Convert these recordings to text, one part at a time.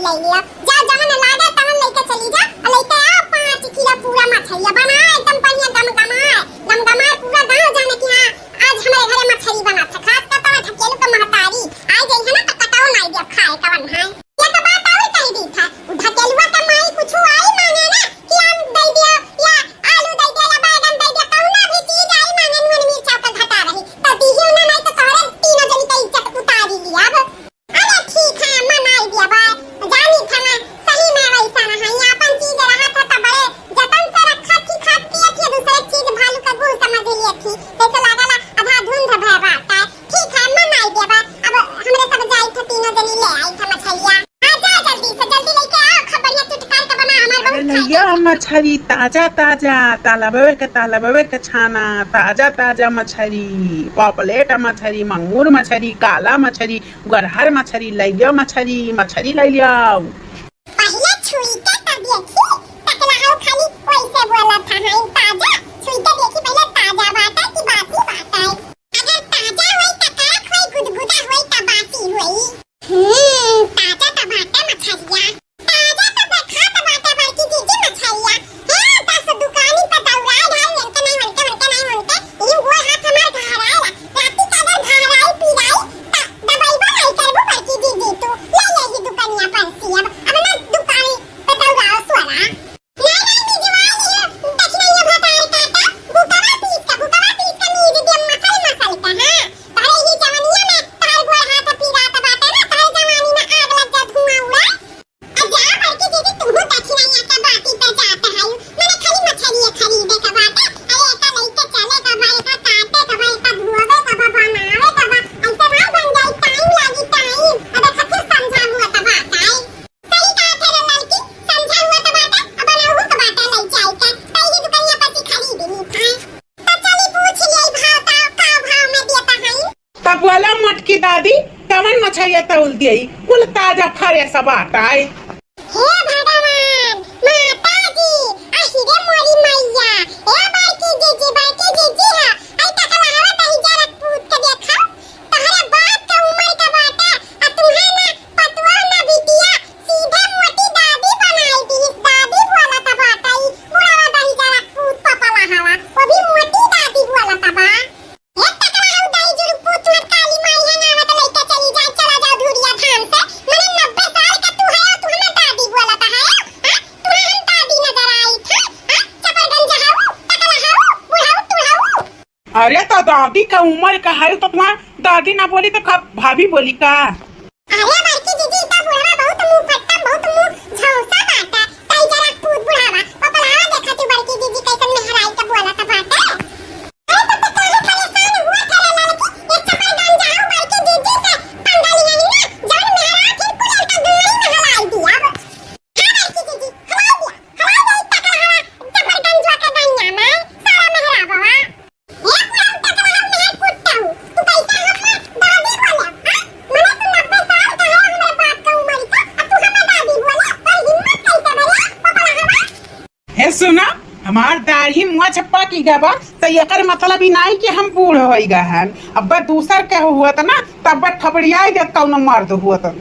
ले लिया जा जवन लागे तवन लेके चली जा लेके आ 5 किलो पूरा मछली बना एकदम बढ़िया गमगमा पूरा गांव जाने की हां आज हमारे घरे मछली बना था खास का तवा ढकेलू का महतारी आ गई है ना तो कटाओ नहीं दे खाए कवन है ये तो बात और कह दी था ढकेलुआ का माई कुछ आई मांगे ना कि हम दे दिया या आलू दे दिया या बैगन दे दिया कौना भी चीज आई मांगे मन मिर्चा का घटा रही तो दीही ना नहीं तो तोरे तीनों जनी का इज्जत उतारी लिया अब अरे ठीक है मनाई दिया बा जानी था ना सही में वैसा ना है यहाँ अपन चीज रहा था तो बड़े जतन से रखा थी खाद पिए थी दूसरे चीज भालू का गुड़ समझ लिए थी जैसे लागला आधा धुंध भय बात है ठीक है मनाई दिया बा अब हमरे सब जाई थे तीनों जनी ले आई था मछलिया आ जा जल्दी से जल्दी लेके आओ खबरिया चुटकार के बना हमार बहुत नैया मछली ताजा ताजा तालाबे के छाना ताजा ताजा मछली पॉपलेट मछली मंगूर मछली काला मछली गरहर मछली लैया मछली ले लिया पहले छुई के तब देखी तकला हो खाली वैसे बोला था हां ताजा छुई के देखी पहले ताजा बात है कि बासी बात है अगर ताजा होई त काक होई गुदगुदा होई त बासी होई ताजा त बाटे मछलिया ताजा त देखा त बाटे बड़की दीदी मछलिया हां दस दुकानी पे दौड़ा ढाल लेके नहीं होते ये वो हाथ हमार घर आया राती का अगर घर आई पीलाई त दवाई बनाई करबो बड़की दीदी तू ले ले ये दुकानिया पर सी अब ना दुकान पे दौड़ा सोना नहीं मिजवाई दक्षिणा ये भतार काटा बुकवा पीस का मीज दे मसल का हां तारे ही जवानिया में तार गोल हाथ पीरा त बाटे ना तारे जवानी में आग लग जा धुआं उड़ा जा बड़की दीदी तुम दक्षिणा के बाती पे जाते है मैंने खाली मछली खरीदे का बाटे अरे का लेके चले का भाई का काटे का भाई का धुआवे का बनावे का ऐसे भाई बन जाए टाइम लागी टाइम अब खत्म समझा हुआ त बात है सही कहा थे लड़की समझा हुआ त बात है अब ना हो त बात ले जाए का पहली दुकानिया पर खरीद ली था तो चली पूछ ले भाव का भाव में देता है तब वाला मटकी दादी कवन मछली तौल दिई कुल ताजा फरे सब आटाए हे भगवान माताजी आहिरे मोरी मैया ए बाकी जीजी है आई तकला हवा तही जरा पूछ के देखा तहरा बाप का उम्र का बाटा आ तुम्हें ना पतवा ना बिटिया सीधे मोटी दादी बनाई दी दादी बोला था बाटा ही बुढ़ावा दही जरा पूछ पपला हवा वो भी मोटी दादी बोला था बा ए तकला हवा दही जरू पूछ मत काली माई है ना मत लेके चली जाए चला जाओ धुरिया धाम से मैंने 90 साल का तू है तू हमें दादी बोला था है हां तुम्हें हम दादी नजर आई था हां चपरगंज हाउ तकला हाउ बुढ़ाऊ तू हाउ अरे तो दादी का उम्र का है तो तुम्हारा दादी ना बोली तो भाभी बोली का अरे बड़की दीदी इतना बुढ़ावा बहुत मुंह फट्टा बहुत मुंह झौसा बाटा तई जरा पूछ बुढ़ावा पपलावा देखा तू बड़की दीदी कैसन मेहराई का बोला था बाटा अरे तो काहे परेशान हुआ तेरे लड़की एक चपरगंज हाउ बड़की दीदी से पंगाली नहीं ना जान मेहरा फिर कुल का दुआई में हलाई दिया हां बड़की दीदी हलाई दिया तकला हवा चपरगंज का गन्या में सारा मेहरा बाबा ये पूरा तकला हम मैं कुत्ता हूं तू कैसा हम दादी बोला हां मैंने तो 90 साल का है हमारे बाप का उम्र का अब तू हमें दादी बोला पर हिम्मत कैसे बनी पपला हवा हे सुना हमार दाढ़ी मुआ छप्पा की गबा तो एकर मतलब ही नहीं कि हम बूढ़ होई गहन अब दूसर के हुआ था ना तब थपड़ियाई दे कौन मर्द हुआ था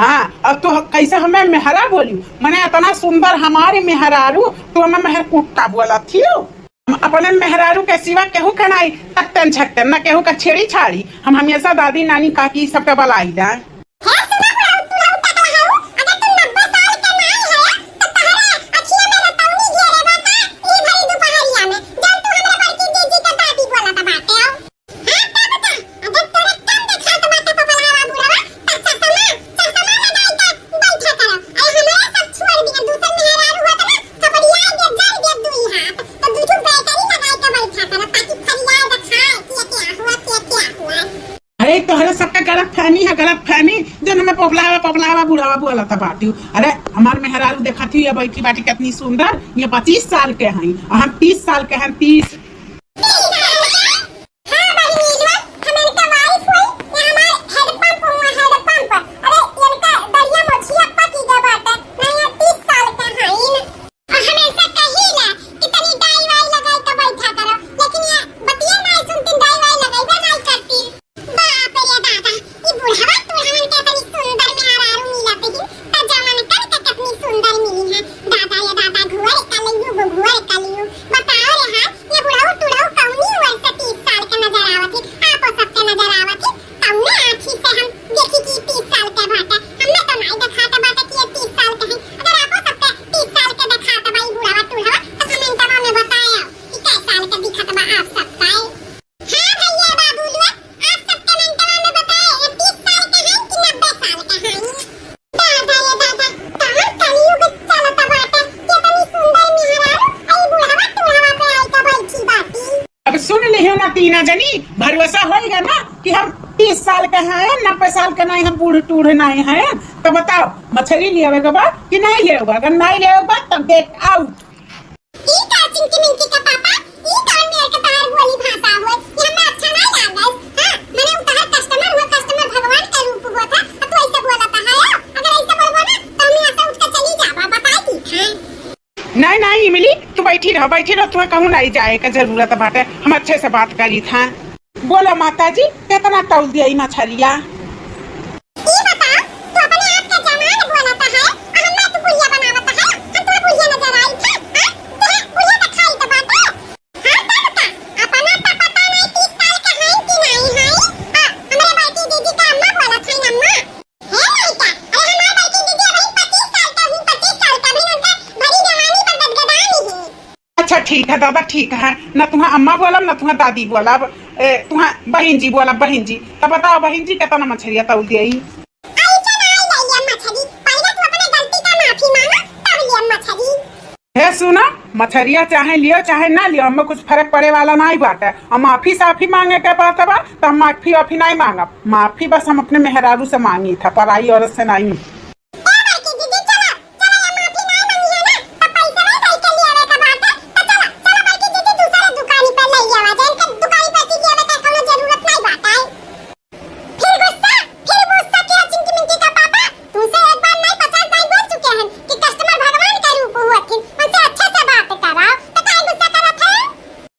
हां अब तो कैसे हमें मेहरा बोली मैंने इतना सुंदर हमारे मेहरारू तो हमें मेहर कुत्ता बोला थी अपने मेहरारू के सिवा केहू के नहीं तकतन छकतन ना केहू का छेड़ी छाड़ी हम हमेशा दादी नानी काकी सब के बलाई जाए हां सुना बुढ़ाऊ तू तकला हाउ अगर तू 90 साल का नहीं है तो तहरा अखिया में रतौनी घेरे बाता ई भरी दोपहरिया में जब तू हमरा बड़की दीदी का दादी बोला था बाटे आओ हां का बता अगर तोरे कम देखा तो बाटे पपलावा बुढ़ावा त चश्मा लगाई के बैठा करो आई हमरा सब छोड़ दिया दूसर मेहरारू हुआ था ना खबरिया दे जल दे दुई हाथ तो दूठू बैटरी लगाई के बैठा करो ताकि फरिया दिखाए कि क्या हुआ अरे तोहरे सबका गलत फहमी जन हमें पपलावा बुढ़ावा बोला था बाटी अरे हमार मेहरारू देखा थी ये बैठी बाटी कितनी सुंदर ये 25 साल के हैं और हम 30 साल के हैं 30 बुढ़ावा तू हमन के तनी सुंदर मेहरारू मिलत ही त जमन ना जानी भरोसा होएगा ना कि हम 30 साल के हैं 90 साल के नहीं हम बूढ़े टूढ़े नहीं हैं तो बताओ मछली ले आवेगा बा कि नहीं ले आवेगा अगर नहीं ले आवेगा तो गेट आउट। ई का चिंकी मिंकी का पापा ई कौन मेरे के तार बोली भाषा हो ये हमें अच्छा नहीं लगा। हां मैंने उतार कस्टमर भगवान का रूप हुआ था तो तू ऐसे बोला था है अगर ऐसे बोलबो ना तो हम यहां से उठ के चली जाबा बताई थी। हां नहीं इमली तू बैठी रह तुम्हें कहूँ नहीं जाए का जरूरत बाटे हम अच्छे से बात करी था। बोलो माता जी कितना तौल दिया मछलिया ई बताओ तू अपने आप का जमान बोलता है और हम तो पुलिया बनावत है हम तो पुलिया नजर आई था। हां तो पुलिया का खाई तो बात है। हां तब का अपना तो पता नहीं 30 साल का है कि नहीं है। हां हमारे बेटी दीदी का अम्मा बोला था अम्मा है नहीं क्या अरे हमारी बेटी दीदी अभी 25 साल का हुई 25 साल का भी उनका भरी जवानी पर गदगदानी है। अच्छा ठीक है दादा ठीक है न तुम्हें अम्मा बोलब न तुम्हें दादी बोलब तुम्हें बहन जी बोलब बहन जी तब बताओ बहन जी कितना मछलिया तौल दिया ऐसा नहीं लिया मछली पहले तू अपने गलती का माफी मांगा तब लिया मछली। है सुना मछलिया चाहे लियो चाहे ना लियो हमें कुछ फर्क पड़े वाला नहीं बात है और माफी साफी मांगे के बात बा तो हम माफी वाफी नहीं मांगब माफी बस हम अपने मेहरारू से मांगी था पराई औरत से नहीं।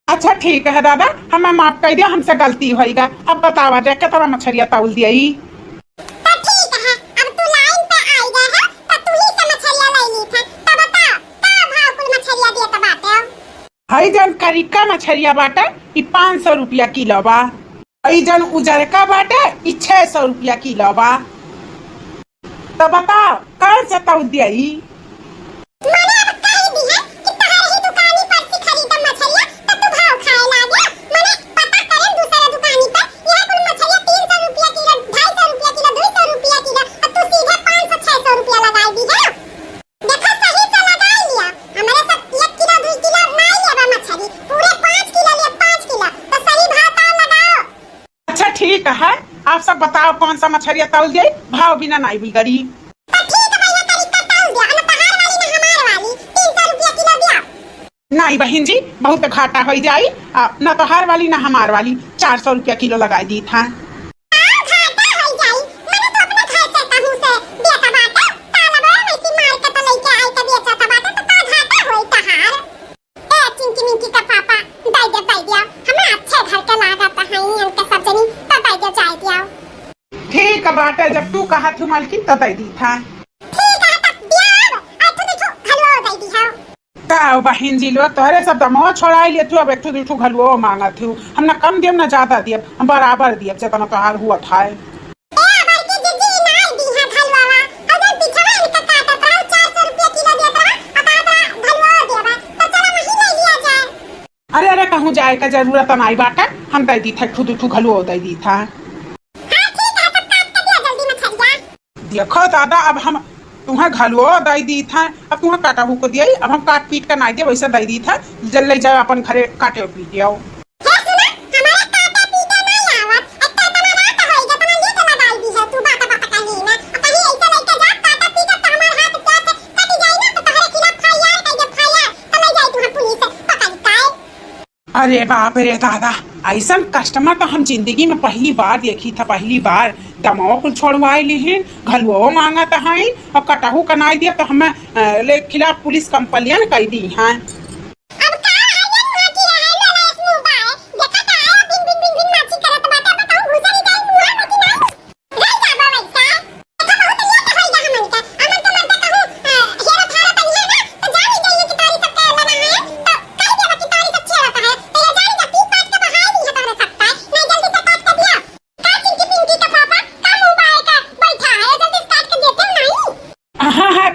अच्छा ठीक है दादा हमें माफ कर दिया हमसे गलती होएगा अब बतावा दे कितना मछलिया तौल दिया हई जन करिका मछलिया बाटे 500 रुपया किलो बा हई जन उजरका बाटे 600 रुपया किलो बा तो बताओ कौन से तौल दिया ठीक है आप सब बताओ कौन सा मछलिया तौल दिया भाव बिना नहीं बिगड़ी। नहीं बहन जी बहुत घाटा हो जाई न तो हर वाली न हमार वाली 400 रुपया किलो लगा दी था। ठीक है बाटे जब तू कहा तू मालकिन तो दे दी था। बहन जी लो तोहरे सब दमो छोड़ा लिए तू अब एक दू घलुओ मांगा थी हम ना कम दियब ना ज्यादा दियब हम बराबर दियब जितना तोहार हुआ था। अरे अरे कहूँ जाए का जरूरत नहीं बाटे हम दे दी था खुद घलुओ दे दी था। देखो दादा अब हम तुम्हें घलुओ दे दी था अब तुम्हें काटा को दिया अब हम काट पीट कर नहीं दिया वैसे दे दी था जल ले जाओ अपन घरे काटे पीट दिया। अरे बाप रे दादा ऐसा कस्टमर तो हम जिंदगी में पहली बार देखी था पहली बार दमाओ कुल छोड़वाए ली घलुओ मांगा था और कटाहू कनाई दिया तो हमें ले खिलाफ पुलिस कंप्लेन कर दी हैं।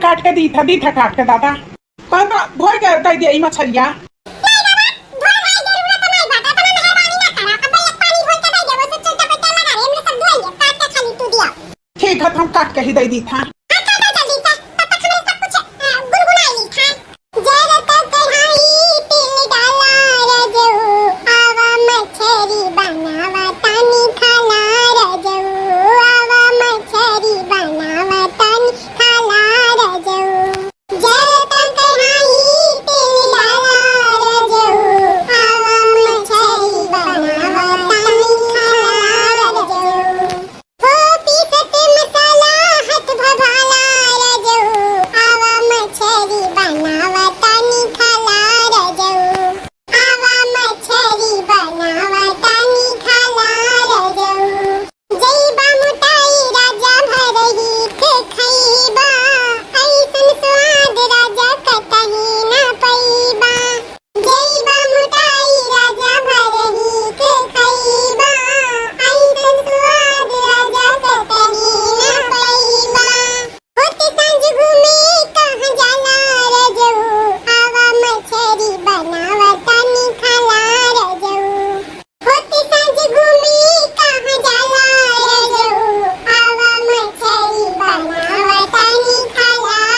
काट के दी था काट के दादा भोर के दे दिया मछलिया। ठीक है हम काट के ही दे दी था।